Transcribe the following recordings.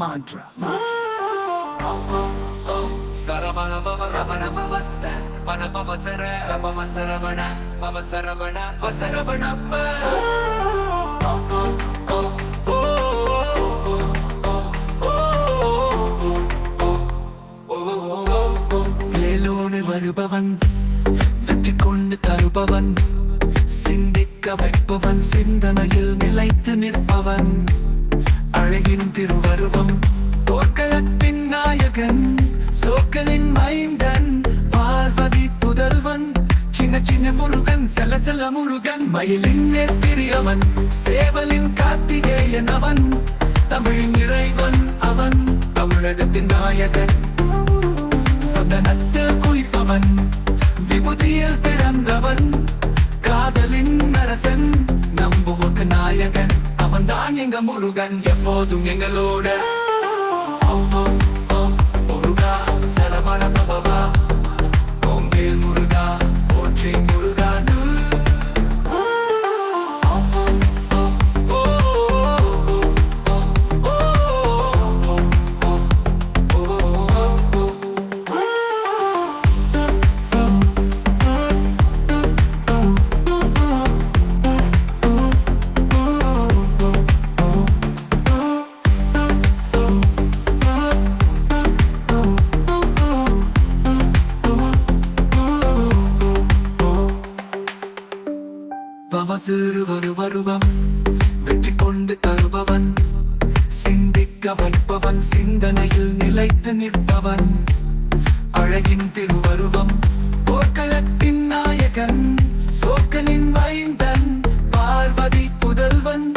mantra. Saravana Baba Ravana Bavasa Vana Bavasara Bava Saravana Bava Saravana Vasaravana மேலோடு வருபவன் வெற்றி கொண்டு தருபவன் சிந்திக்க வைப்பவன் சிந்தனையில் நிலைத்து நிற்பவன் அழகின் திருவருவம் போர்க்களத்தின் நாயகன் சோக்கலின் மைந்தன் பார்வதி புதல்வன் சின்ன சின்ன முருகன் செல்ல செல்ல முருகன் மயிலின் நேஸ்திரியவன் சேவலின் கார்த்திகேயன் அவன் தமிழின் இறைவன் அவன் தமிழகத்தின் நாயகன் சந்தனத்தில் குளிப்பவன் விபூதியில் பிறந்தவன் காதலின் அரசன் நம்புவோர்க்கு நாயகன் அவன் தான் எங்க முருகன் எப்போதும் எங்களோட முருகா சரவண பவா ஓம்பேல் முருகா போற்றி முருகா பவசிறு வருவருவம் வெற்றி கொண்டு தருபவன் சிந்திக்க வைப்பவன் சிந்தனையில் நிலைத்து நிற்பவன் அழகின் திருவருவம் போர்க்களத்தின் நாயகன் சோக்கனின் மைந்தன் பார்வதி புதல்வன்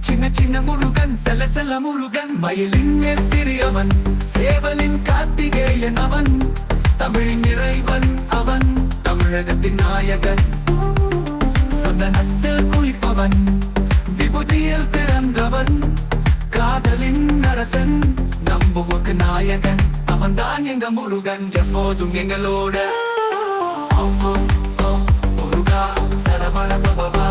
சின்ன சின்ன முருகன் செல்ல செல்ல முருகன் மயிலின் நேஸ்திரியவன் சேவலின் கார்த்திகேயன் அவன் தமிழின் இறைவன் அவன் தமிழகத்தின் நாயகன் சந்தனத்தில் குளிப்பவன் விபூதியில் பிறந்தவன் காதலின் அரசன் நம்புவோர்க்கு நாயகன் அவன் தான் எங்க முருகன் எப்போதும் எங்களோட முருகா சரவண பவா